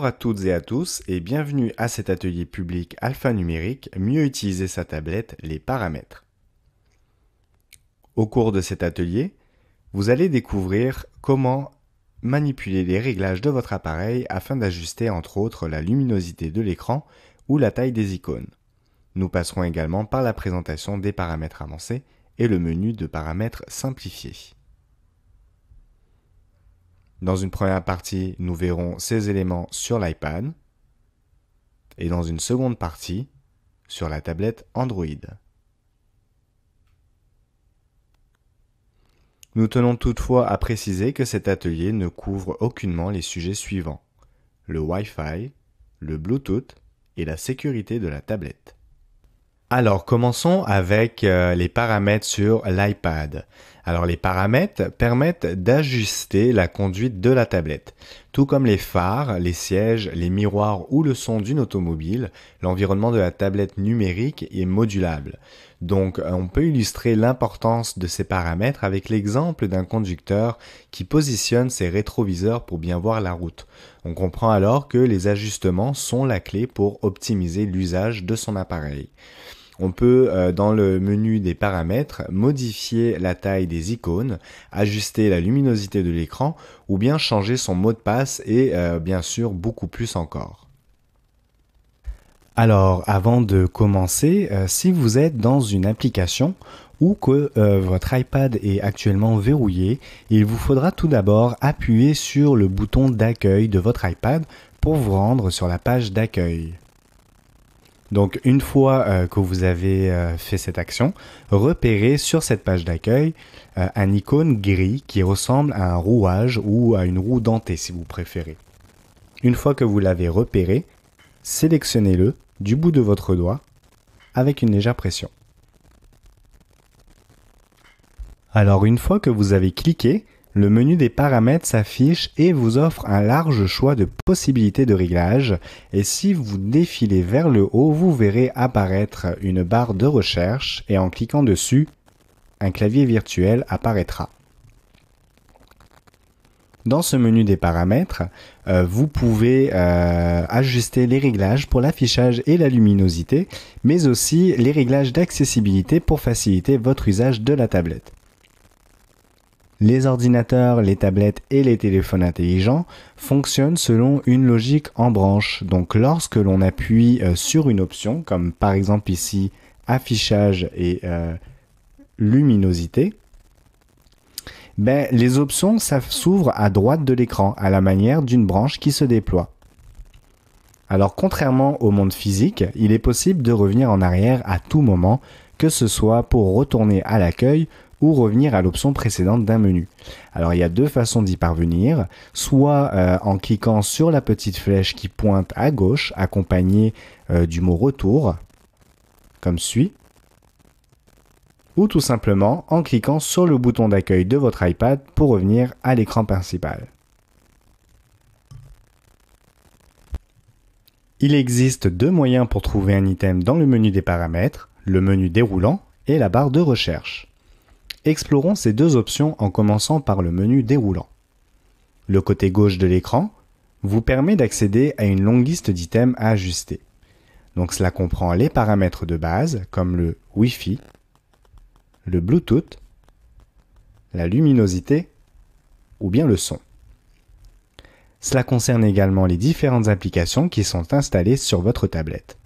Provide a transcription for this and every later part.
à toutes et à tous et bienvenue à cet atelier public alphanumérique Mieux utiliser sa tablette, les paramètres. Au cours de cet atelier, vous allez découvrir comment manipuler les réglages de votre appareil afin d'ajuster entre autres la luminosité de l'écran ou la taille des icônes. Nous passerons également par la présentation des paramètres avancés et le menu de paramètres simplifié. Dans une première partie, nous verrons ces éléments sur l'iPad et dans une seconde partie, sur la tablette Android. Nous tenons toutefois à préciser que cet atelier ne couvre aucunement les sujets suivants: le Wi-Fi, le Bluetooth et la sécurité de la tablette. Alors, commençons avec les paramètres sur l'iPad. Alors, les paramètres permettent d'ajuster la conduite de la tablette. Tout comme les phares, les sièges, les miroirs ou le son d'une automobile, l'environnement de la tablette numérique est modulable. Donc, on peut illustrer l'importance de ces paramètres avec l'exemple d'un conducteur qui positionne ses rétroviseurs pour bien voir la route. On comprend alors que les ajustements sont la clé pour optimiser l'usage de son appareil. On peut, dans le menu des paramètres, modifier la taille des icônes, ajuster la luminosité de l'écran ou bien changer son mot de passe et bien sûr beaucoup plus encore. Alors, avant de commencer, si vous êtes dans une application ou que votre iPad est actuellement verrouillé, il vous faudra tout d'abord appuyer sur le bouton d'accueil de votre iPad pour vous rendre sur la page d'accueil. Donc une fois que vous avez fait cette action, repérez sur cette page d'accueil un icône gris qui ressemble à un rouage ou à une roue dentée si vous préférez. Une fois que vous l'avez repéré, sélectionnez-le du bout de votre doigt avec une légère pression. Alors une fois que vous avez cliqué, le menu des paramètres s'affiche et vous offre un large choix de possibilités de réglage. Et si vous défilez vers le haut, vous verrez apparaître une barre de recherche et en cliquant dessus, un clavier virtuel apparaîtra. Dans ce menu des paramètres, vous pouvez ajuster les réglages pour l'affichage et la luminosité, mais aussi les réglages d'accessibilité pour faciliter votre usage de la tablette. Les ordinateurs, les tablettes et les téléphones intelligents fonctionnent selon une logique en branche. Donc lorsque l'on appuie sur une option, comme par exemple ici affichage et luminosité, les options s'ouvrent à droite de l'écran à la manière d'une branche qui se déploie. Alors contrairement au monde physique, il est possible de revenir en arrière à tout moment, que ce soit pour retourner à l'accueil ou revenir à l'option précédente d'un menu. Alors il y a deux façons d'y parvenir, soit en cliquant sur la petite flèche qui pointe à gauche, accompagnée du mot retour, comme suit, ou tout simplement en cliquant sur le bouton d'accueil de votre iPad pour revenir à l'écran principal. Il existe deux moyens pour trouver un item dans le menu des paramètres, le menu déroulant et la barre de recherche. Explorons ces deux options en commençant par le menu déroulant. Le côté gauche de l'écran vous permet d'accéder à une longue liste d'items à ajuster. Donc cela comprend les paramètres de base comme le Wi-Fi, le Bluetooth, la luminosité ou bien le son. Cela concerne également les différentes applications qui sont installées sur votre tablette.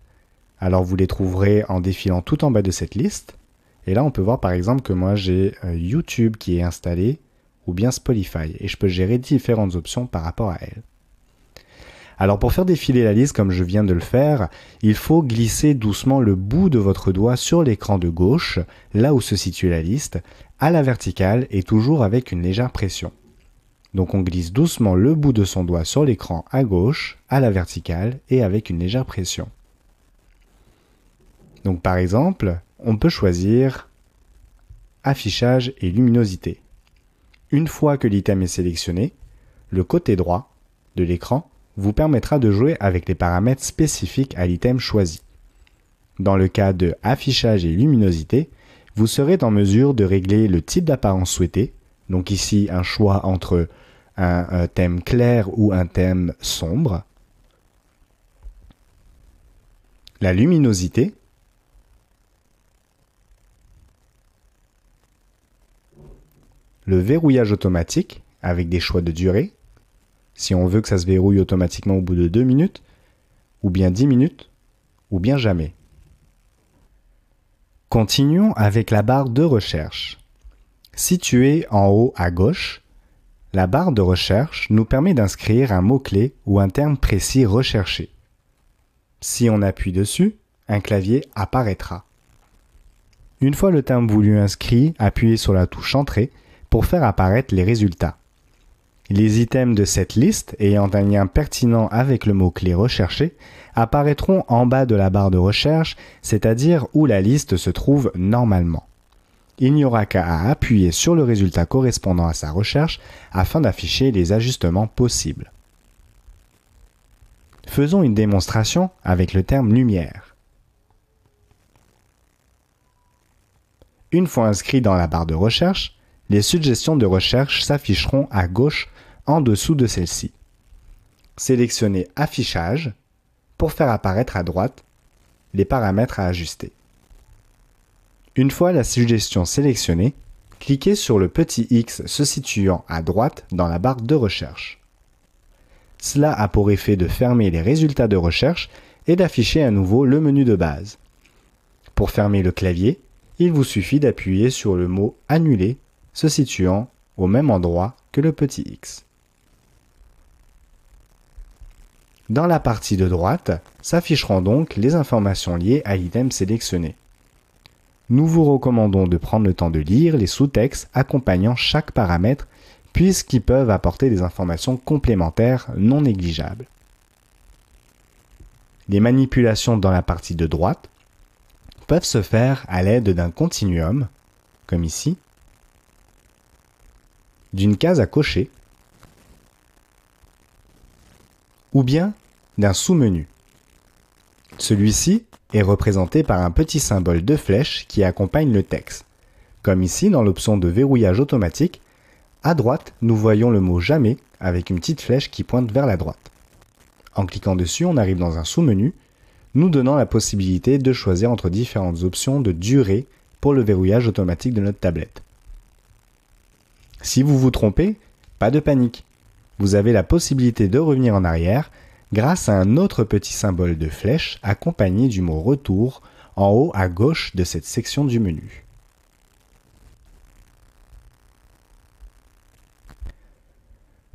Alors vous les trouverez en défilant tout en bas de cette liste. Et là, on peut voir par exemple que moi j'ai YouTube qui est installé ou bien Spotify et je peux gérer différentes options par rapport à elles. Alors pour faire défiler la liste comme je viens de le faire, il faut glisser doucement le bout de votre doigt sur l'écran de gauche, là où se situe la liste, à la verticale et toujours avec une légère pression. Donc on glisse doucement le bout de son doigt sur l'écran à gauche, à la verticale et avec une légère pression. Donc par exemple, on peut choisir affichage et luminosité. Une fois que l'item est sélectionné, le côté droit de l'écran vous permettra de jouer avec les paramètres spécifiques à l'item choisi. Dans le cas de affichage et luminosité, vous serez en mesure de régler le type d'apparence souhaité, donc ici un choix entre un thème clair ou un thème sombre, la luminosité, le verrouillage automatique avec des choix de durée, si on veut que ça se verrouille automatiquement au bout de 2 minutes, ou bien 10 minutes, ou bien jamais. Continuons avec la barre de recherche. Située en haut à gauche, la barre de recherche nous permet d'inscrire un mot-clé ou un terme précis recherché. Si on appuie dessus, un clavier apparaîtra. Une fois le terme voulu inscrit, appuyez sur la touche Entrée pour faire apparaître les résultats. Les items de cette liste ayant un lien pertinent avec le mot-clé recherché apparaîtront en bas de la barre de recherche, c'est-à-dire où la liste se trouve normalement. Il n'y aura qu'à appuyer sur le résultat correspondant à sa recherche afin d'afficher les ajustements possibles. Faisons une démonstration avec le terme lumière. Une fois inscrit dans la barre de recherche, les suggestions de recherche s'afficheront à gauche en dessous de celle-ci. Sélectionnez Affichage pour faire apparaître à droite les paramètres à ajuster. Une fois la suggestion sélectionnée, cliquez sur le petit X se situant à droite dans la barre de recherche. Cela a pour effet de fermer les résultats de recherche et d'afficher à nouveau le menu de base. Pour fermer le clavier, il vous suffit d'appuyer sur le mot « Annuler » se situant au même endroit que le petit X. Dans la partie de droite, s'afficheront donc les informations liées à l'item sélectionné. Nous vous recommandons de prendre le temps de lire les sous-textes accompagnant chaque paramètre puisqu'ils peuvent apporter des informations complémentaires non négligeables. Les manipulations dans la partie de droite peuvent se faire à l'aide d'un continuum, comme ici, d'une case à cocher, ou bien d'un sous-menu. Celui-ci est représenté par un petit symbole de flèche qui accompagne le texte. Comme ici dans l'option de verrouillage automatique, à droite, nous voyons le mot « Jamais » avec une petite flèche qui pointe vers la droite. En cliquant dessus, on arrive dans un sous-menu, nous donnant la possibilité de choisir entre différentes options de durée pour le verrouillage automatique de notre tablette. Si vous vous trompez, pas de panique. Vous avez la possibilité de revenir en arrière grâce à un autre petit symbole de flèche accompagné du mot « Retour » en haut à gauche de cette section du menu.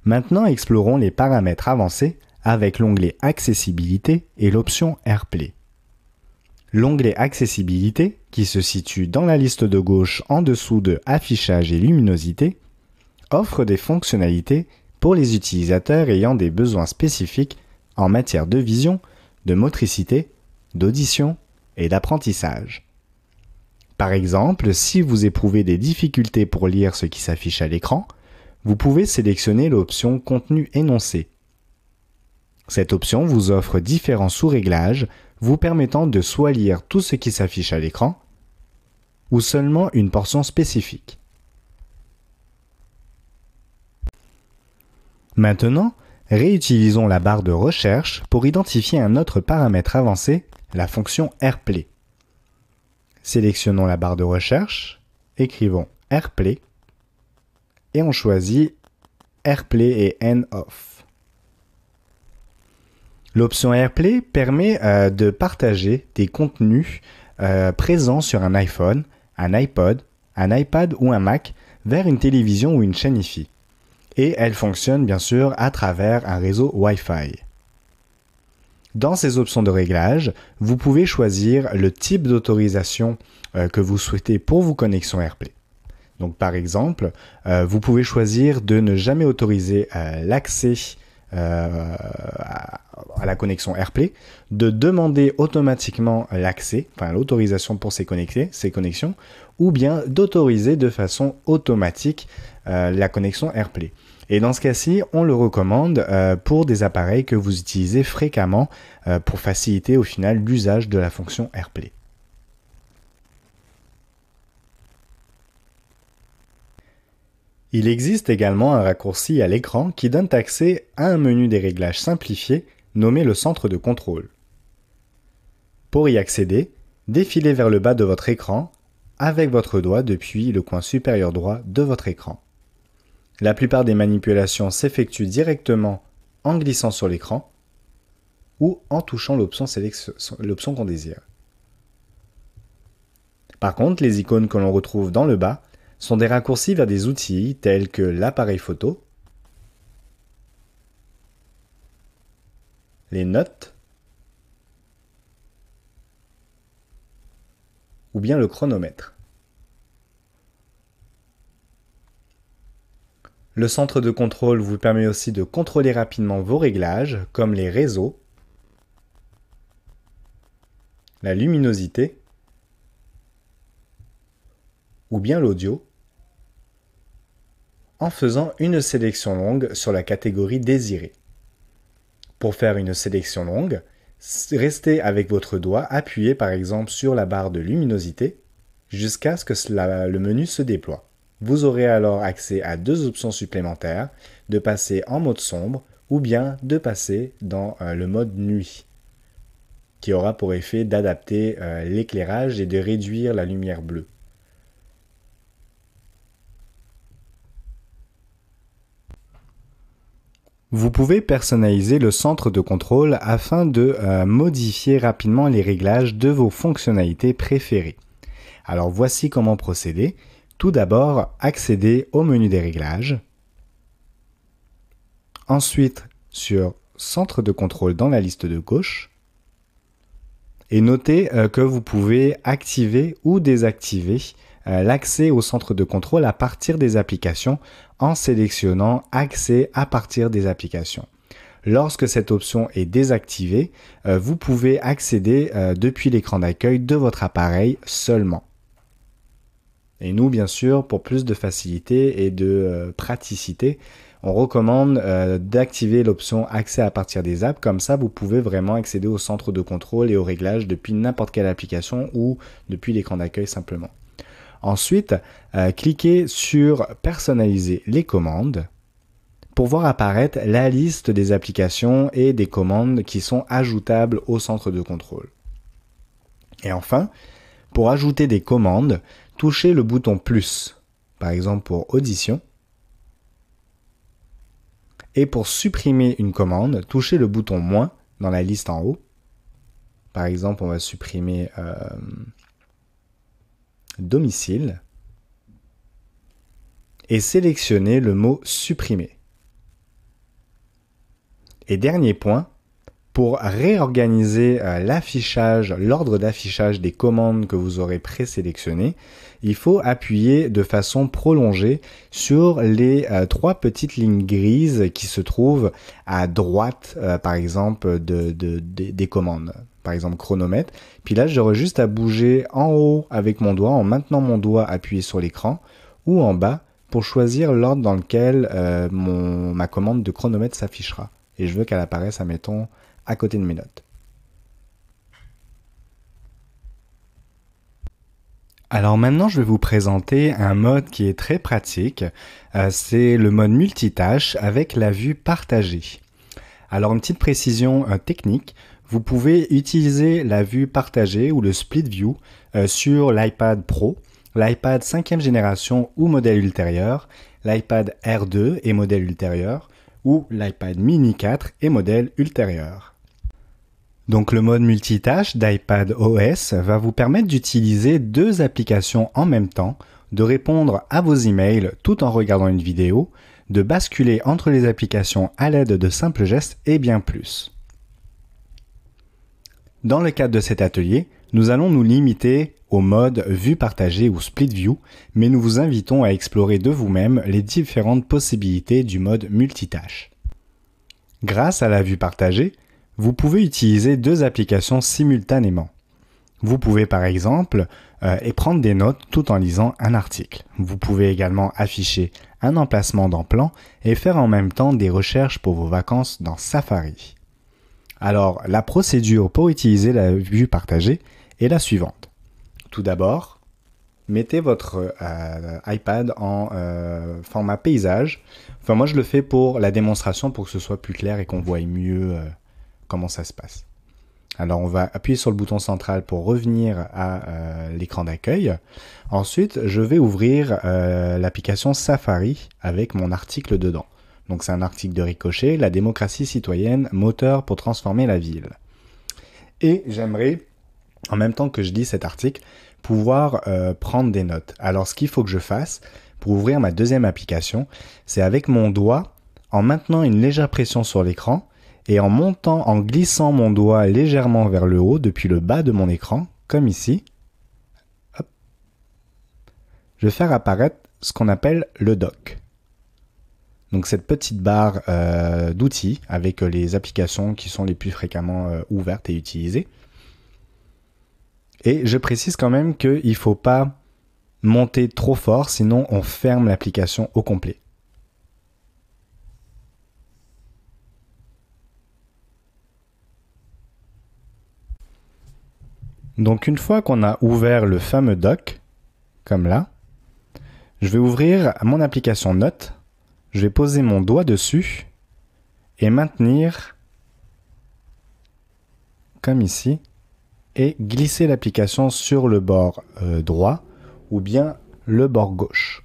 Maintenant, explorons les paramètres avancés avec l'onglet Accessibilité et l'option AirPlay. L'onglet Accessibilité, qui se situe dans la liste de gauche en dessous de Affichage et luminosité, offre des fonctionnalités pour les utilisateurs ayant des besoins spécifiques en matière de vision, de motricité, d'audition et d'apprentissage. Par exemple, si vous éprouvez des difficultés pour lire ce qui s'affiche à l'écran, vous pouvez sélectionner l'option Contenu énoncé. Cette option vous offre différents sous-réglages vous permettant de soit lire tout ce qui s'affiche à l'écran, ou seulement une portion spécifique. Maintenant, réutilisons la barre de recherche pour identifier un autre paramètre avancé, la fonction AirPlay. Sélectionnons la barre de recherche, écrivons AirPlay, et on choisit AirPlay et N-Off. L'option AirPlay permet de partager des contenus présents sur un iPhone, un iPod, un iPad ou un Mac vers une télévision ou une chaîne Wi-Fi. Et elle fonctionne bien sûr à travers un réseau Wi-Fi. Dans ces options de réglage, vous pouvez choisir le type d'autorisation que vous souhaitez pour vos connexions AirPlay. Donc par exemple, vous pouvez choisir de ne jamais autoriser l'accès à la connexion AirPlay, de demander automatiquement l'accès, enfin l'autorisation pour ces connexions, ou bien d'autoriser de façon automatique la connexion AirPlay. Et dans ce cas-ci, on le recommande pour des appareils que vous utilisez fréquemment pour faciliter au final l'usage de la fonction AirPlay. Il existe également un raccourci à l'écran qui donne accès à un menu des réglages simplifié nommé le centre de contrôle. Pour y accéder, défilez vers le bas de votre écran avec votre doigt depuis le coin supérieur droit de votre écran. La plupart des manipulations s'effectuent directement en glissant sur l'écran ou en touchant l'option qu'on désire. Par contre, les icônes que l'on retrouve dans le bas sont des raccourcis vers des outils tels que l'appareil photo, les notes ou bien le chronomètre. Le centre de contrôle vous permet aussi de contrôler rapidement vos réglages comme les réseaux, la luminosité ou bien l'audio en faisant une sélection longue sur la catégorie désirée. Pour faire une sélection longue, restez avec votre doigt appuyé par exemple sur la barre de luminosité jusqu'à ce que le menu se déploie. Vous aurez alors accès à deux options supplémentaires, de passer en mode sombre ou bien de passer dans le mode nuit, qui aura pour effet d'adapter l'éclairage et de réduire la lumière bleue. Vous pouvez personnaliser le centre de contrôle afin de modifier rapidement les réglages de vos fonctionnalités préférées. Alors voici comment procéder. Tout d'abord, accédez au menu des réglages. Ensuite, sur Centre de contrôle dans la liste de gauche. Et notez que vous pouvez activer ou désactiver l'accès au centre de contrôle à partir des applications en sélectionnant Accès à partir des applications. Lorsque cette option est désactivée, vous pouvez accéder depuis l'écran d'accueil de votre appareil seulement. Et nous, bien sûr, pour plus de facilité et de praticité, on recommande d'activer l'option Accès à partir des apps. Comme ça, vous pouvez vraiment accéder au centre de contrôle et aux réglages depuis n'importe quelle application ou depuis l'écran d'accueil simplement. Ensuite, cliquez sur Personnaliser les commandes pour voir apparaître la liste des applications et des commandes qui sont ajoutables au centre de contrôle. Et enfin, pour ajouter des commandes, touchez le bouton plus, par exemple pour Audition. Et pour supprimer une commande, touchez le bouton moins dans la liste en haut. Par exemple, on va supprimer domicile et sélectionnez le mot supprimer. Et dernier point, pour réorganiser l'affichage, l'ordre d'affichage des commandes que vous aurez présélectionnées, il faut appuyer de façon prolongée sur les trois petites lignes grises qui se trouvent à droite, par exemple, des commandes. Par exemple, chronomètre. Puis là, j'aurai juste à bouger en haut avec mon doigt, en maintenant mon doigt appuyé sur l'écran, ou en bas pour choisir l'ordre dans lequel ma commande de chronomètre s'affichera. Et je veux qu'elle apparaisse, admettons, à côté de mes notes. Alors maintenant, je vais vous présenter un mode qui est très pratique. C'est le mode multitâche avec la vue partagée. Alors une petite précision technique, vous pouvez utiliser la vue partagée ou le split view sur l'iPad Pro, l'iPad 5e génération ou modèle ultérieur, l'iPad R2 et modèle ultérieur, ou l'iPad mini 4 et modèle ultérieur. Donc le mode multitâche d'iPad OS va vous permettre d'utiliser deux applications en même temps, de répondre à vos emails tout en regardant une vidéo, de basculer entre les applications à l'aide de simples gestes et bien plus. Dans le cadre de cet atelier, nous allons nous limiter au mode vue partagée ou split view, mais nous vous invitons à explorer de vous-même les différentes possibilités du mode multitâche. Grâce à la vue partagée, vous pouvez utiliser deux applications simultanément. Vous pouvez par exemple prendre des notes tout en lisant un article. Vous pouvez également afficher un emplacement dans Plan et faire en même temps des recherches pour vos vacances dans Safari. Alors, la procédure pour utiliser la vue partagée est la suivante. Tout d'abord, mettez votre iPad en format paysage. Enfin, moi, je le fais pour la démonstration pour que ce soit plus clair et qu'on voie mieux comment ça se passe. Alors on va appuyer sur le bouton central pour revenir à l'écran d'accueil. Ensuite, je vais ouvrir l'application Safari avec mon article dedans. Donc c'est un article de Ricochet, la démocratie citoyenne, moteur pour transformer la ville. Et j'aimerais, en même temps que je lis cet article, pouvoir prendre des notes. Alors ce qu'il faut que je fasse pour ouvrir ma deuxième application, c'est avec mon doigt, en maintenant une légère pression sur l'écran, et en glissant mon doigt légèrement vers le haut depuis le bas de mon écran, comme ici, hop, je vais faire apparaître ce qu'on appelle le dock. Donc cette petite barre d'outils avec les applications qui sont les plus fréquemment ouvertes et utilisées. Et je précise quand même qu'il ne faut pas monter trop fort, sinon on ferme l'application au complet. Donc une fois qu'on a ouvert le fameux dock, comme là, je vais ouvrir mon application Notes, je vais poser mon doigt dessus et maintenir comme ici et glisser l'application sur le bord droit ou bien le bord gauche.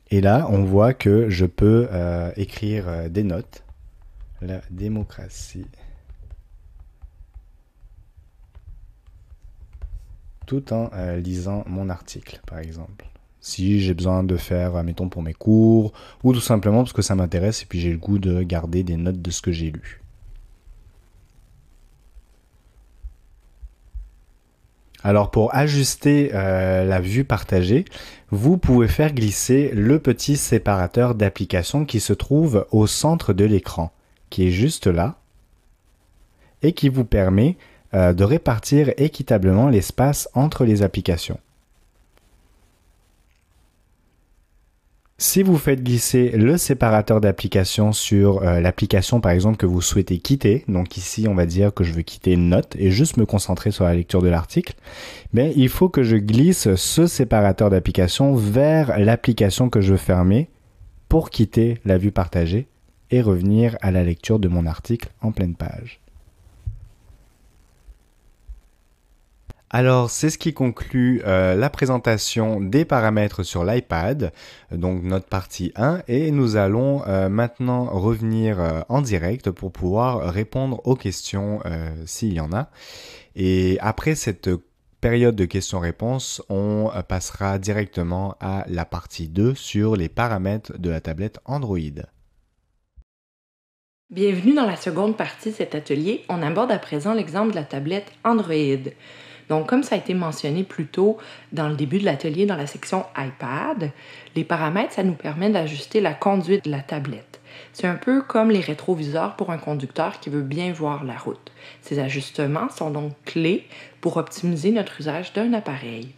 Et là, on voit que je peux écrire des notes. La démocratie. Tout en lisant mon article, par exemple. Si j'ai besoin de faire, mettons, pour mes cours, ou tout simplement parce que ça m'intéresse et puis j'ai le goût de garder des notes de ce que j'ai lu. Alors pour ajuster la vue partagée, vous pouvez faire glisser le petit séparateur d'applications qui se trouve au centre de l'écran, qui est juste là, et qui vous permet de répartir équitablement l'espace entre les applications. Si vous faites glisser le séparateur d'applications sur l'application par exemple que vous souhaitez quitter, donc ici on va dire que je veux quitter Notes et juste me concentrer sur la lecture de l'article, mais il faut que je glisse ce séparateur d'applications vers l'application que je veux fermer pour quitter la vue partagée et revenir à la lecture de mon article en pleine page. Alors, c'est ce qui conclut la présentation des paramètres sur l'iPad, donc notre partie 1, et nous allons maintenant revenir en direct pour pouvoir répondre aux questions s'il y en a. Et après cette période de questions-réponses, on passera directement à la partie 2 sur les paramètres de la tablette Android. Bienvenue dans la seconde partie de cet atelier. On aborde à présent l'exemple de la tablette Android. Donc, comme ça a été mentionné plus tôt dans le début de l'atelier dans la section iPad, les paramètres, ça nous permet d'ajuster la conduite de la tablette. C'est un peu comme les rétroviseurs pour un conducteur qui veut bien voir la route. Ces ajustements sont donc clés pour optimiser notre usage d'un appareil.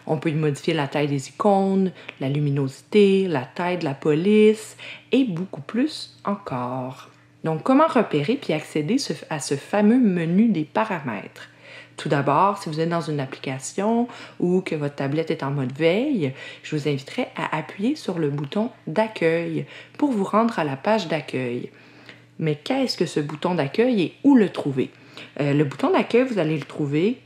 On peut y modifier la taille des icônes, la luminosité, la taille de la police et beaucoup plus encore. Donc, comment repérer puis accéder à ce fameux menu des paramètres? Tout d'abord, si vous êtes dans une application ou que votre tablette est en mode veille, je vous inviterai à appuyer sur le bouton d'accueil pour vous rendre à la page d'accueil. Mais qu'est-ce que ce bouton d'accueil et où le trouver? Le bouton d'accueil, vous allez le trouver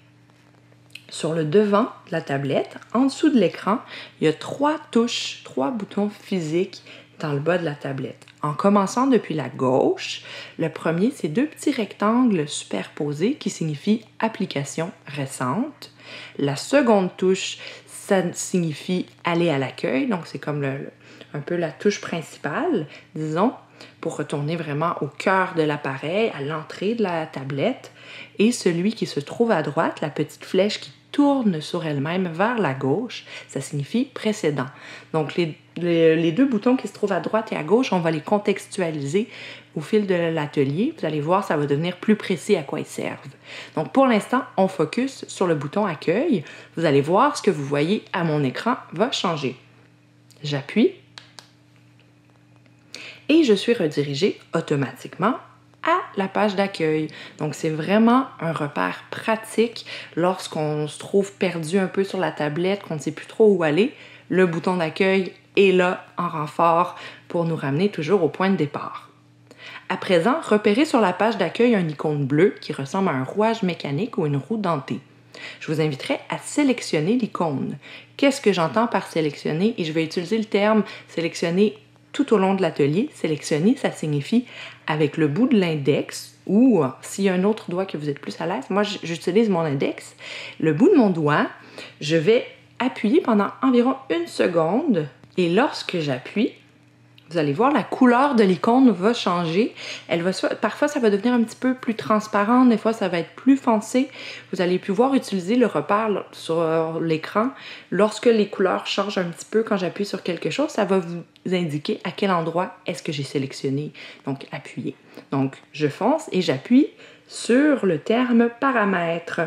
sur le devant de la tablette. En dessous de l'écran, il y a 3 touches, 3 boutons physiques dans le bas de la tablette. En commençant depuis la gauche, le premier, c'est 2 petits rectangles superposés qui signifient « Application récente ». La seconde touche, ça signifie « Aller à l'accueil », donc c'est comme un peu la touche principale, disons, pour retourner vraiment au cœur de l'appareil, à l'entrée de la tablette. Et celui qui se trouve à droite, la petite flèche qui tourne sur elle-même vers la gauche, ça signifie précédent. Donc, les 2 boutons qui se trouvent à droite et à gauche, on va les contextualiser au fil de l'atelier. Vous allez voir, ça va devenir plus précis à quoi ils servent. Donc, pour l'instant, on focus sur le bouton accueil. Vous allez voir, ce que vous voyez à mon écran va changer. J'appuie et je suis redirigée automatiquement à la page d'accueil. Donc, c'est vraiment un repère pratique lorsqu'on se trouve perdu un peu sur la tablette, qu'on ne sait plus trop où aller. Le bouton d'accueil est là en renfort pour nous ramener toujours au point de départ. À présent, repérez sur la page d'accueil un icône bleu qui ressemble à un rouage mécanique ou une roue dentée. Je vous inviterai à sélectionner l'icône. Qu'est-ce que j'entends par sélectionner? Et je vais utiliser le terme sélectionner tout au long de l'atelier. Sélectionner, ça signifie avec le bout de l'index ou s'il y a un autre doigt que vous êtes plus à l'aise. Moi, j'utilise mon index. Le bout de mon doigt, je vais appuyer pendant environ 1 seconde et lorsque j'appuie, vous allez voir, la couleur de l'icône va changer. Parfois, ça va devenir un petit peu plus transparent. Des fois, ça va être plus foncé. Vous allez pouvoir utiliser le repère sur l'écran. Lorsque les couleurs changent un petit peu quand j'appuie sur quelque chose, ça va vous indiquer à quel endroit est-ce que j'ai sélectionné. Donc, appuyez. Donc, je fonce et j'appuie sur le terme paramètres.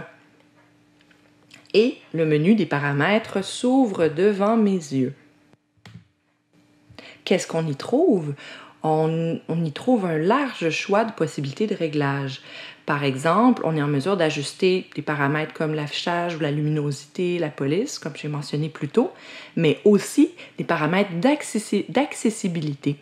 Et le menu des paramètres s'ouvre devant mes yeux. Qu'est-ce qu'on y trouve? On y trouve un large choix de possibilités de réglage. Par exemple, on est en mesure d'ajuster des paramètres comme l'affichage ou la luminosité, la police, comme j'ai mentionné plus tôt, mais aussi des paramètres d'accessibilité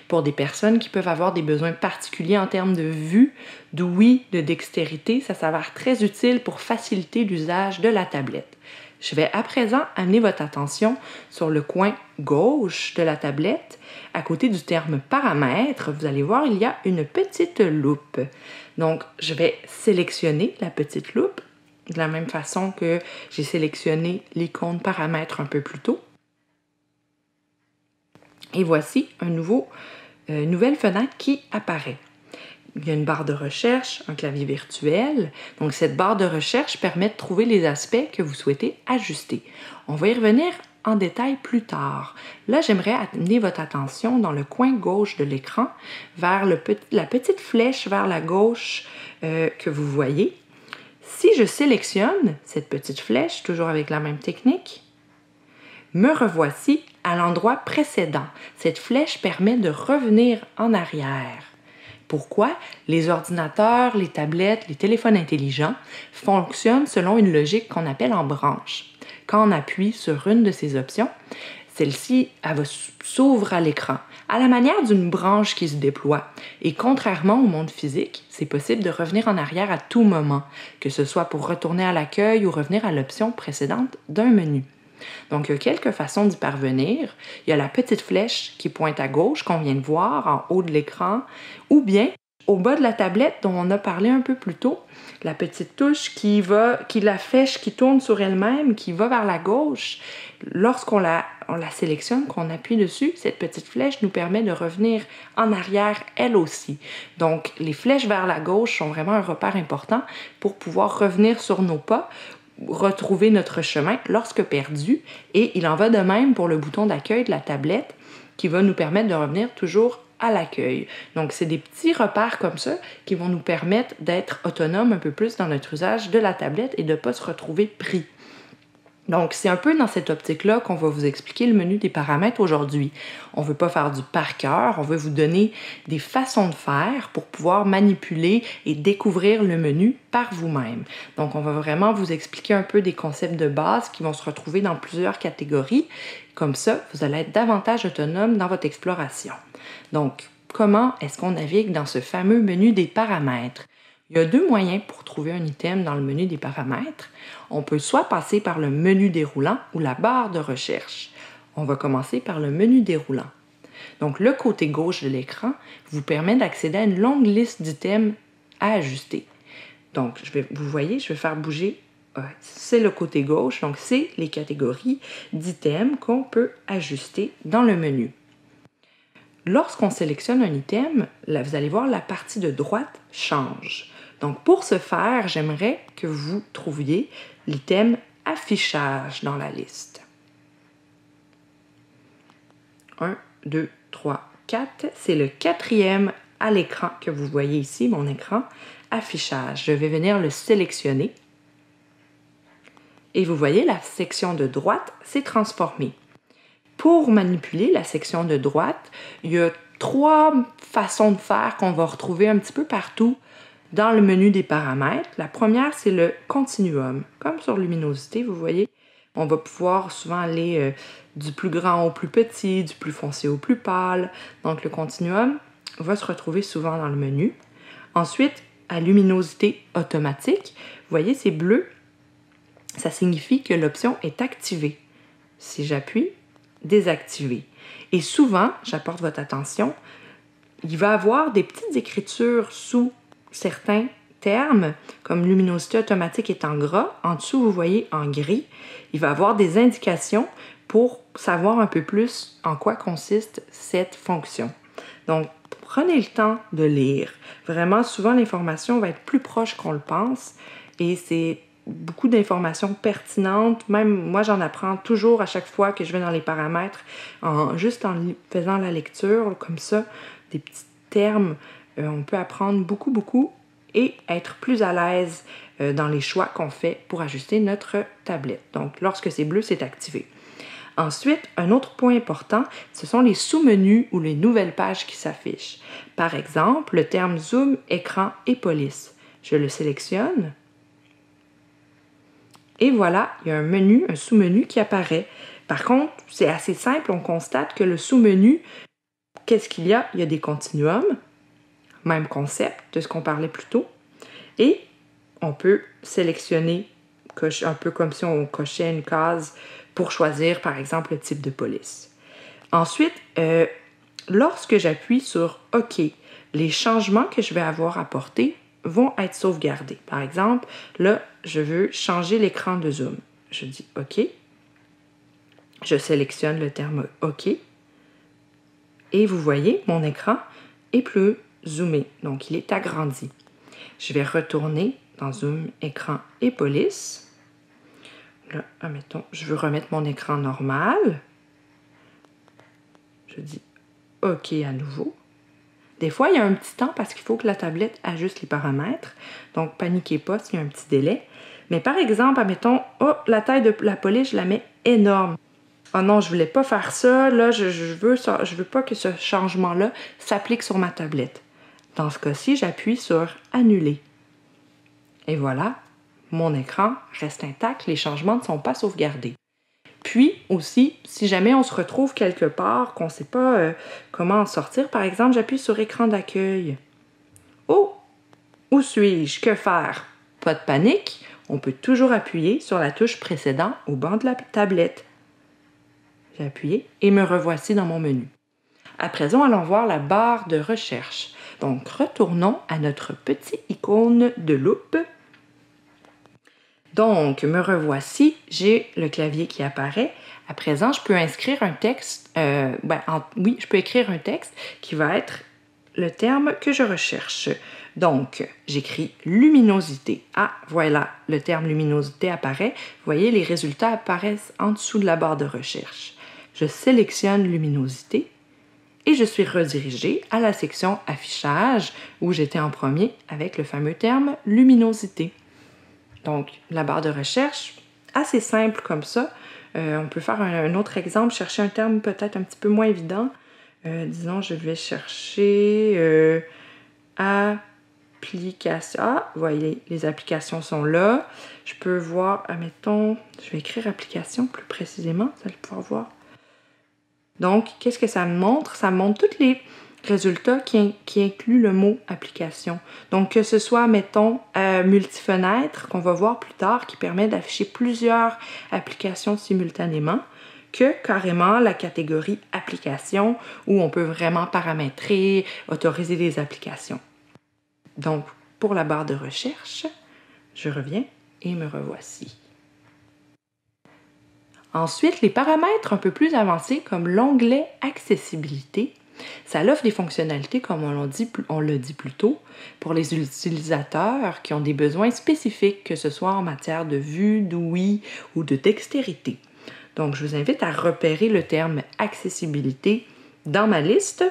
pour des personnes qui peuvent avoir des besoins particuliers en termes de vue, d'ouïe, de dextérité. Ça s'avère très utile pour faciliter l'usage de la tablette. Je vais à présent amener votre attention sur le coin gauche de la tablette. À côté du terme paramètres, vous allez voir, il y a une petite loupe. Donc, je vais sélectionner la petite loupe de la même façon que j'ai sélectionné l'icône paramètres un peu plus tôt. Et voici une nouvelle fenêtre qui apparaît. Il y a une barre de recherche, un clavier virtuel. Donc, cette barre de recherche permet de trouver les aspects que vous souhaitez ajuster. On va y revenir en détail plus tard. Là, j'aimerais amener votre attention dans le coin gauche de l'écran vers la petite flèche vers la gauche que vous voyez. Si je sélectionne cette petite flèche, toujours avec la même technique, me revoici à l'endroit précédent. Cette flèche permet de revenir en arrière. Pourquoi? Les ordinateurs, les tablettes, les téléphones intelligents fonctionnent selon une logique qu'on appelle en branche. Quand on appuie sur une de ces options, celle-ci s'ouvre à l'écran, à la manière d'une branche qui se déploie. Et contrairement au monde physique, c'est possible de revenir en arrière à tout moment, que ce soit pour retourner à l'accueil ou revenir à l'option précédente d'un menu. Donc, il y a quelques façons d'y parvenir. Il y a la petite flèche qui pointe à gauche qu'on vient de voir en haut de l'écran, ou bien au bas de la tablette dont on a parlé un peu plus tôt, la petite touche la flèche qui tourne sur elle-même, qui va vers la gauche. Lorsqu'on la sélectionne, qu'on appuie dessus, cette petite flèche nous permet de revenir en arrière elle aussi. Donc, les flèches vers la gauche sont vraiment un repère important pour pouvoir revenir sur nos pas, retrouver notre chemin lorsque perdu, et il en va de même pour le bouton d'accueil de la tablette qui va nous permettre de revenir toujours à l'accueil. Donc, c'est des petits repères comme ça qui vont nous permettre d'être autonomes un peu plus dans notre usage de la tablette et de ne pas se retrouver pris. Donc, c'est un peu dans cette optique-là qu'on va vous expliquer le menu des paramètres aujourd'hui. On ne veut pas faire du par cœur, on veut vous donner des façons de faire pour pouvoir manipuler et découvrir le menu par vous-même. Donc, on va vraiment vous expliquer un peu des concepts de base qui vont se retrouver dans plusieurs catégories. Comme ça, vous allez être davantage autonome dans votre exploration. Donc, comment est-ce qu'on navigue dans ce fameux menu des paramètres? Il y a 2 moyens pour trouver un item dans le menu des paramètres. On peut soit passer par le menu déroulant ou la barre de recherche. On va commencer par le menu déroulant. Donc, le côté gauche de l'écran vous permet d'accéder à une longue liste d'items à ajuster. Donc, vous voyez, je vais faire bouger. C'est le côté gauche, donc c'est les catégories d'items qu'on peut ajuster dans le menu. Lorsqu'on sélectionne un item, là, vous allez voir, la partie de droite change. Donc, pour ce faire, j'aimerais que vous trouviez l'item affichage dans la liste. 1, 2, 3, 4. C'est le 4e à l'écran que vous voyez ici, mon écran, affichage. Je vais venir le sélectionner. Et vous voyez, la section de droite s'est transformée. Pour manipuler la section de droite, il y a 3 façons de faire qu'on va retrouver un petit peu partout dans le menu des paramètres. La première, c'est le continuum. Comme sur luminosité, vous voyez, on va pouvoir souvent aller du plus grand au plus petit, du plus foncé au plus pâle. Donc, le continuum, va se retrouver souvent dans le menu. Ensuite, à luminosité automatique, vous voyez, c'est bleu. Ça signifie que l'option est activée. Si j'appuie, désactiver. Et souvent, j'apporte votre attention, il va y avoir des petites écritures sous certains termes, comme luminosité automatique est en gras. En dessous, vous voyez en gris. Il va y avoir des indications pour savoir un peu plus en quoi consiste cette fonction. Donc, prenez le temps de lire. Vraiment, souvent, l'information va être plus proche qu'on le pense et c'est beaucoup d'informations pertinentes. Même moi, j'en apprends toujours à chaque fois que je vais dans les paramètres, juste en faisant la lecture, comme ça, des petits termes. On peut apprendre beaucoup et être plus à l'aise dans les choix qu'on fait pour ajuster notre tablette. Donc, lorsque c'est bleu, c'est activé. Ensuite, un autre point important, ce sont les sous-menus ou les nouvelles pages qui s'affichent. Par exemple, le terme Zoom, écran et police. Je le sélectionne. Et voilà, il y a un menu, un sous-menu qui apparaît. Par contre, c'est assez simple, on constate que le sous-menu, qu'est-ce qu'il y a? Il y a des continuums, même concept de ce qu'on parlait plus tôt. Et on peut sélectionner, un peu comme si on cochait une case pour choisir, par exemple, le type de police. Ensuite, lorsque j'appuie sur OK, les changements que je vais avoir apportés vont être sauvegardés. Par exemple, là, je veux changer l'écran de zoom. Je dis OK. Je sélectionne le terme OK. Et vous voyez, mon écran est plus zoomé, donc il est agrandi. Je vais retourner dans Zoom, écran et police. Là, admettons, je veux remettre mon écran normal. Je dis OK à nouveau. Des fois, il y a un petit temps parce qu'il faut que la tablette ajuste les paramètres. Donc, paniquez pas s'il y a un petit délai. Mais par exemple, admettons, la taille de la police, je la mets énorme. Oh non, je voulais pas faire ça. Là, je veux pas que ce changement-là s'applique sur ma tablette. Dans ce cas-ci, j'appuie sur Annuler. Et voilà, mon écran reste intact. Les changements ne sont pas sauvegardés. Puis aussi, si jamais on se retrouve quelque part, qu'on ne sait pas comment en sortir, par exemple, j'appuie sur écran d'accueil. Oh! Où suis-je? Que faire? Pas de panique, on peut toujours appuyer sur la touche précédente au bas de la tablette. J'ai appuyé et me revoici dans mon menu. À présent, allons voir la barre de recherche. Donc, retournons à notre petit icône de loupe. Donc, me revoici, j'ai le clavier qui apparaît. À présent, je peux inscrire un texte. Oui, je peux écrire un texte qui va être le terme que je recherche. Donc, j'écris luminosité. Ah, voilà, le terme luminosité apparaît. Vous voyez, les résultats apparaissent en dessous de la barre de recherche. Je sélectionne luminosité et je suis redirigée à la section affichage où j'étais en premier avec le fameux terme luminosité. Donc, la barre de recherche, assez simple comme ça. On peut faire un autre exemple, chercher un terme peut-être un petit peu moins évident. Disons, je vais chercher application. Ah, vous voyez, les applications sont là. Je peux voir, admettons, je vais écrire application plus précisément, vous allez pouvoir voir. Donc, qu'est-ce que ça me montre? Ça me montre tous les résultats qui incluent le mot application. Donc, que ce soit, mettons, multifenêtre, qu'on va voir plus tard, qui permet d'afficher plusieurs applications simultanément, que carrément la catégorie application, où on peut vraiment paramétrer, autoriser des applications. Donc, pour la barre de recherche, je reviens et me revoici. Ensuite, les paramètres un peu plus avancés, comme l'onglet Accessibilité, ça offre des fonctionnalités, comme on l'a dit plus tôt, pour les utilisateurs qui ont des besoins spécifiques, que ce soit en matière de vue, d'ouïe ou de dextérité. Donc, je vous invite à repérer le terme accessibilité dans ma liste.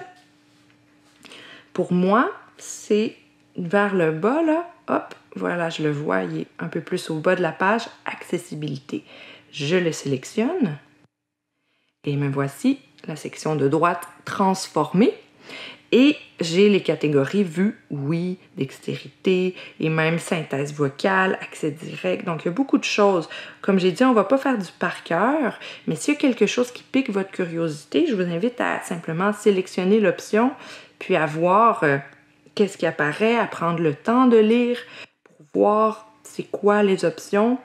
Pour moi, c'est vers le bas, là, hop, voilà, je le vois, il est un peu plus au bas de la page, accessibilité. Je le sélectionne et me voici la section de droite transformée et j'ai les catégories vue, oui, dextérité et même synthèse vocale, accès direct. Donc, il y a beaucoup de choses. Comme j'ai dit, on ne va pas faire du par cœur, mais s'il y a quelque chose qui pique votre curiosité, je vous invite à simplement sélectionner l'option puis à voir qu'est-ce qui apparaît, à prendre le temps de lire pour voir c'est quoi les options.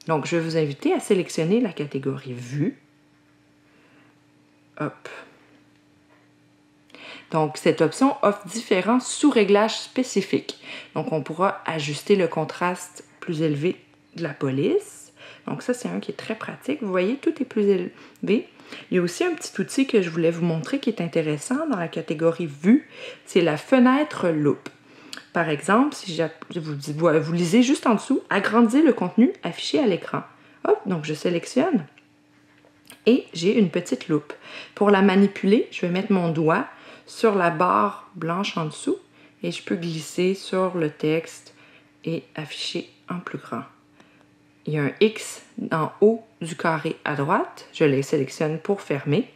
Donc, je vais vous inviter à sélectionner la catégorie Vue. Hop. Donc, cette option offre différents sous-réglages spécifiques. Donc, on pourra ajuster le contraste plus élevé de la police. Donc, ça, c'est un qui est très pratique. Vous voyez, tout est plus élevé. Il y a aussi un petit outil que je voulais vous montrer qui est intéressant dans la catégorie Vue. C'est la fenêtre loupe. Par exemple, si vous lisez juste en dessous, agrandissez le contenu affiché à l'écran. Hop, donc je sélectionne et j'ai une petite loupe. Pour la manipuler, je vais mettre mon doigt sur la barre blanche en dessous et je peux glisser sur le texte et afficher en plus grand. Il y a un X en haut du carré à droite. Je les sélectionne pour fermer.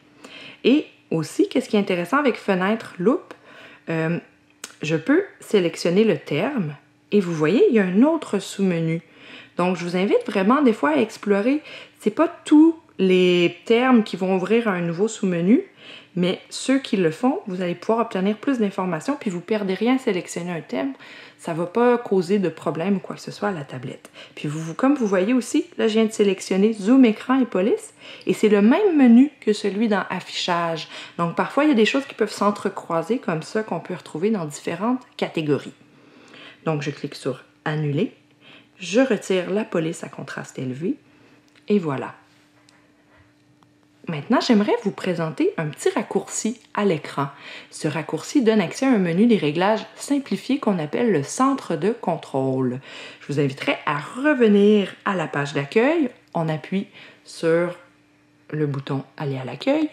Et aussi, qu'est-ce qui est intéressant avec fenêtre loupe, je peux sélectionner le terme et vous voyez, il y a un autre sous-menu. Donc, je vous invite vraiment des fois à explorer. C'est pas tous les termes qui vont ouvrir un nouveau sous-menu, mais ceux qui le font, vous allez pouvoir obtenir plus d'informations puis vous ne perdez rien à sélectionner un thème. Ça ne va pas causer de problème ou quoi que ce soit à la tablette. Puis, comme vous voyez aussi, là, je viens de sélectionner Zoom, écran et police. Et c'est le même menu que celui dans Affichage. Donc, parfois, il y a des choses qui peuvent s'entrecroiser comme ça qu'on peut retrouver dans différentes catégories. Donc, je clique sur Annuler. Je retire la police à contraste élevé. Et voilà. Maintenant, j'aimerais vous présenter un petit raccourci à l'écran. Ce raccourci donne accès à un menu des réglages simplifiés qu'on appelle le centre de contrôle. Je vous inviterai à revenir à la page d'accueil. On appuie sur le bouton « Aller à l'accueil ».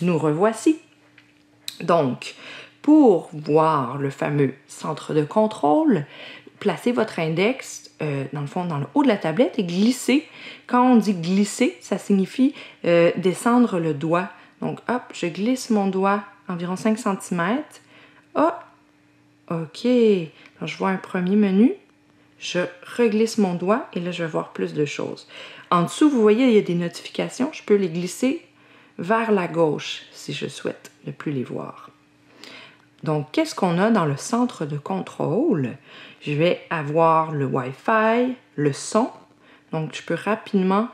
Nous revoici. Donc, pour voir le fameux centre de contrôle, placez votre index dans le fond, dans le haut de la tablette et glissez. Quand on dit glisser, ça signifie descendre le doigt. Donc, hop, je glisse mon doigt environ 5 cm. Oh, OK. Alors, je vois un premier menu. Je reglisse mon doigt et là, je vais voir plus de choses. En dessous, vous voyez, il y a des notifications. Je peux les glisser vers la gauche si je souhaite ne plus les voir. Donc, qu'est-ce qu'on a dans le centre de contrôle? Je vais avoir le Wi-Fi, le son. Donc, je peux rapidement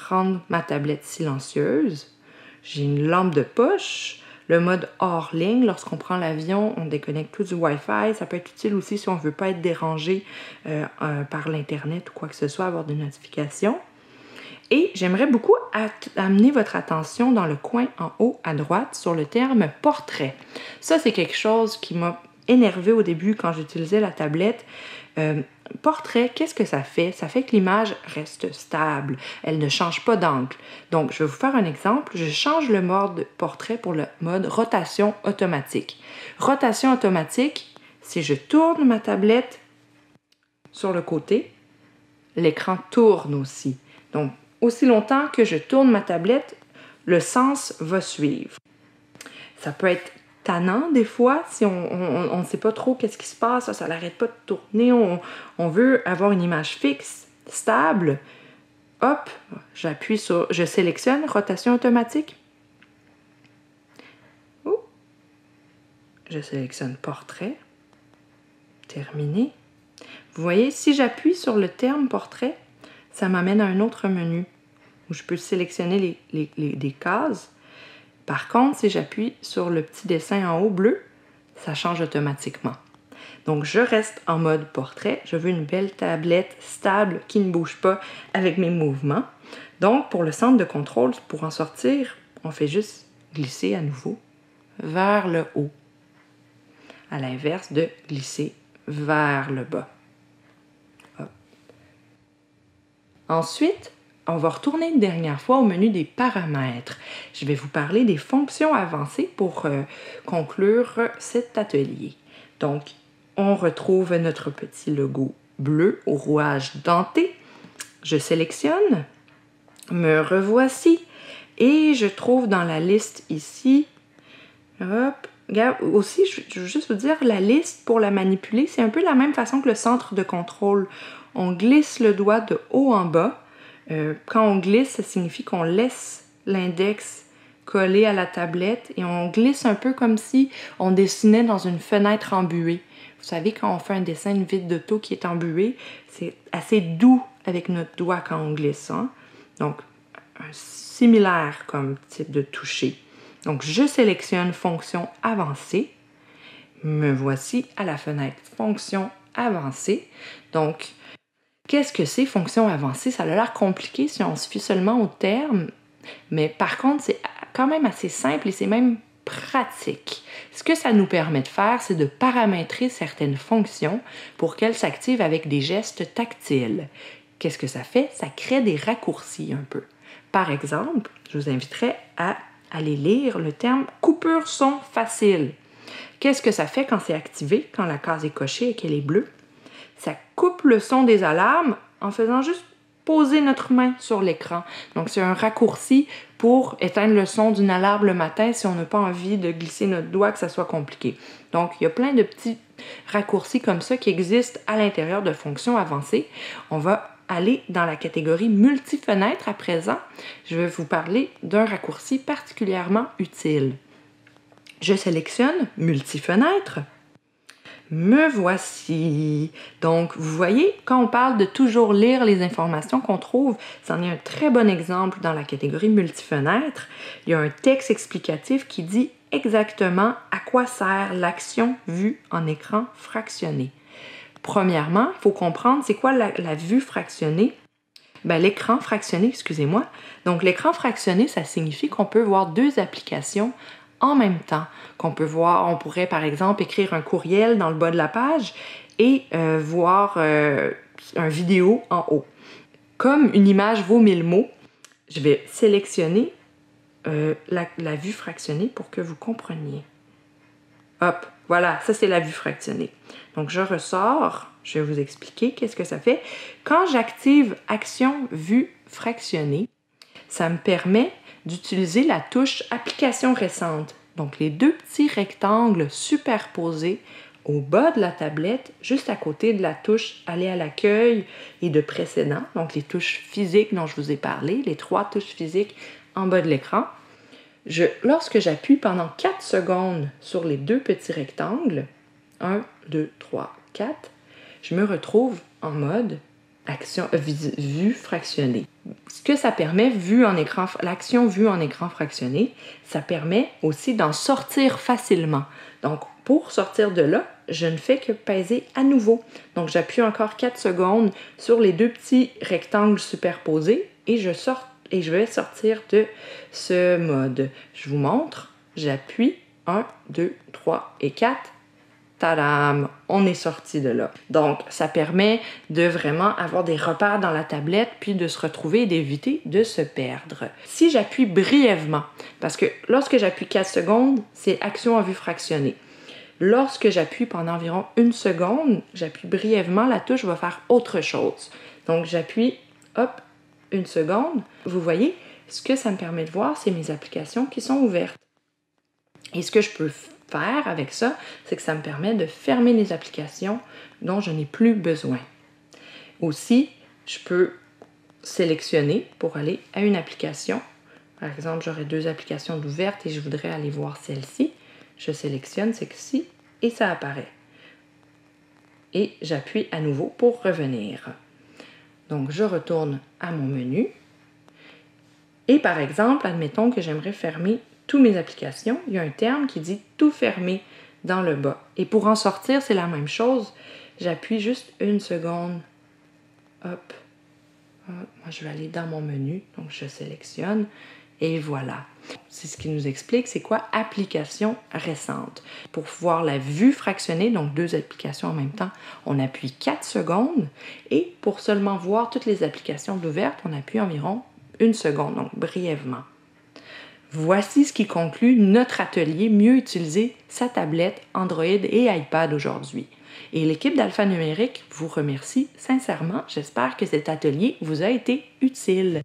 rendre ma tablette silencieuse. J'ai une lampe de poche. Le mode hors ligne, lorsqu'on prend l'avion, on déconnecte tout du Wi-Fi. Ça peut être utile aussi si on ne veut pas être dérangé par l'Internet ou quoi que ce soit, avoir des notifications. Et j'aimerais beaucoup amener votre attention dans le coin en haut à droite sur le terme « portrait ». Ça, c'est quelque chose qui m'a énervé au début quand j'utilisais la tablette. Portrait, qu'est-ce que ça fait? Ça fait que l'image reste stable. Elle ne change pas d'angle. Donc, je vais vous faire un exemple. Je change le mode portrait pour le mode rotation automatique. Rotation automatique, si je tourne ma tablette sur le côté, l'écran tourne aussi. Donc, aussi longtemps que je tourne ma tablette, le sens va suivre. Ça peut être tannant des fois si on ne sait pas trop qu'est-ce qui se passe, ça n'arrête pas de tourner, on veut avoir une image fixe, stable. Hop, j'appuie sur, je sélectionne rotation automatique. Je sélectionne portrait. Terminé. Vous voyez, si j'appuie sur le terme portrait, ça m'amène à un autre menu où je peux sélectionner des cases. Par contre, si j'appuie sur le petit dessin en haut bleu, ça change automatiquement. Donc, je reste en mode portrait. Je veux une belle tablette stable qui ne bouge pas avec mes mouvements. Donc, pour le centre de contrôle, pour en sortir, on fait juste glisser à nouveau vers le haut. À l'inverse de glisser vers le bas. Hop. Ensuite, on va retourner une dernière fois au menu des paramètres. Je vais vous parler des fonctions avancées pour conclure cet atelier. Donc, on retrouve notre petit logo bleu au rouage denté. Je sélectionne, me revoici et je trouve dans la liste ici, hop, regarde, aussi, je veux juste vous dire, la liste pour la manipuler, c'est un peu la même façon que le centre de contrôle. On glisse le doigt de haut en bas. Quand on glisse, ça signifie qu'on laisse l'index collé à la tablette et on glisse un peu comme si on dessinait dans une fenêtre embuée. Vous savez, quand on fait un dessin, une vitre d'auto qui est embuée, c'est assez doux avec notre doigt quand on glisse. Hein? Donc, un similaire comme type de toucher. Donc, je sélectionne fonction avancée. Me voici à la fenêtre fonction avancée. Donc, qu'est-ce que c'est fonction avancée? Ça a l'air compliqué si on se fie seulement au terme, mais par contre, c'est quand même assez simple et c'est même pratique. Ce que ça nous permet de faire, c'est de paramétrer certaines fonctions pour qu'elles s'activent avec des gestes tactiles. Qu'est-ce que ça fait? Ça crée des raccourcis un peu. Par exemple, je vous inviterais à aller lire le terme coupure son facile. Qu'est-ce que ça fait quand c'est activé, quand la case est cochée et qu'elle est bleue? Ça coupe le son des alarmes en faisant juste poser notre main sur l'écran. Donc, c'est un raccourci pour éteindre le son d'une alarme le matin si on n'a pas envie de glisser notre doigt, que ça soit compliqué. Donc, il y a plein de petits raccourcis comme ça qui existent à l'intérieur de fonctions avancées. On va aller dans la catégorie multifenêtre à présent. Je vais vous parler d'un raccourci particulièrement utile. Je sélectionne multifenêtre. Me voici. Donc, vous voyez, quand on parle de toujours lire les informations qu'on trouve, c'en est un très bon exemple dans la catégorie multifenêtre. Il y a un texte explicatif qui dit exactement à quoi sert l'action vue en écran fractionné. Premièrement, il faut comprendre c'est quoi la vue fractionnée. L'écran fractionné, excusez-moi. Donc, l'écran fractionné, ça signifie qu'on peut voir deux applications en même temps, qu'on peut voir, on pourrait par exemple écrire un courriel dans le bas de la page et voir une vidéo en haut. Comme une image vaut 1000 mots, je vais sélectionner la vue fractionnée pour que vous compreniez. Hop, voilà, ça c'est la vue fractionnée. Donc je ressors, je vais vous expliquer qu'est-ce que ça fait. Quand j'active Action vue fractionnée, ça me permet d'utiliser la touche Application récente. Donc, les deux petits rectangles superposés au bas de la tablette, juste à côté de la touche Aller à l'accueil et de précédent, donc les touches physiques dont je vous ai parlé, les 3 touches physiques en bas de l'écran. Lorsque j'appuie pendant 4 secondes sur les deux petits rectangles, 1, 2, 3, 4, je me retrouve en mode vue fractionnée. Ce que ça permet, l'action vue en écran fractionné, ça permet aussi d'en sortir facilement. Donc, pour sortir de là, je ne fais que peser à nouveau. Donc, j'appuie encore 4 secondes sur les deux petits rectangles superposés et je vais sortir de ce mode. Je vous montre, j'appuie 1, 2, 3 et 4. Tadam! On est sorti de là. Donc, ça permet de vraiment avoir des repères dans la tablette, puis de se retrouver et d'éviter de se perdre. Si j'appuie brièvement, parce que lorsque j'appuie 4 secondes, c'est action en vue fractionnée. Lorsque j'appuie pendant environ 1 seconde, j'appuie brièvement, la touche va faire autre chose. Donc, j'appuie, hop, 1 seconde. Vous voyez, ce que ça me permet de voir, c'est mes applications qui sont ouvertes. Et ce que je peux faire avec ça, c'est que ça me permet de fermer les applications dont je n'ai plus besoin. Aussi, je peux sélectionner pour aller à une application. Par exemple, j'aurais 2 applications ouvertes et je voudrais aller voir celle-ci. Je sélectionne celle-ci et ça apparaît. Et j'appuie à nouveau pour revenir. Donc, je retourne à mon menu. Et par exemple, admettons que j'aimerais fermer toutes mes applications, il y a un terme qui dit « tout fermer » dans le bas. Et pour en sortir, c'est la même chose. J'appuie juste 1 seconde. Hop. Moi, je vais aller dans mon menu. Donc, je sélectionne. Et voilà. C'est ce qui nous explique c'est quoi application récente. Pour voir la vue fractionnée, donc 2 applications en même temps, on appuie 4 secondes. Et pour seulement voir toutes les applications ouvertes, on appuie environ 1 seconde, donc brièvement. Voici ce qui conclut notre atelier Mieux utiliser sa tablette Android et iPad aujourd'hui. Et l'équipe d'Alphanumérique vous remercie sincèrement. J'espère que cet atelier vous a été utile.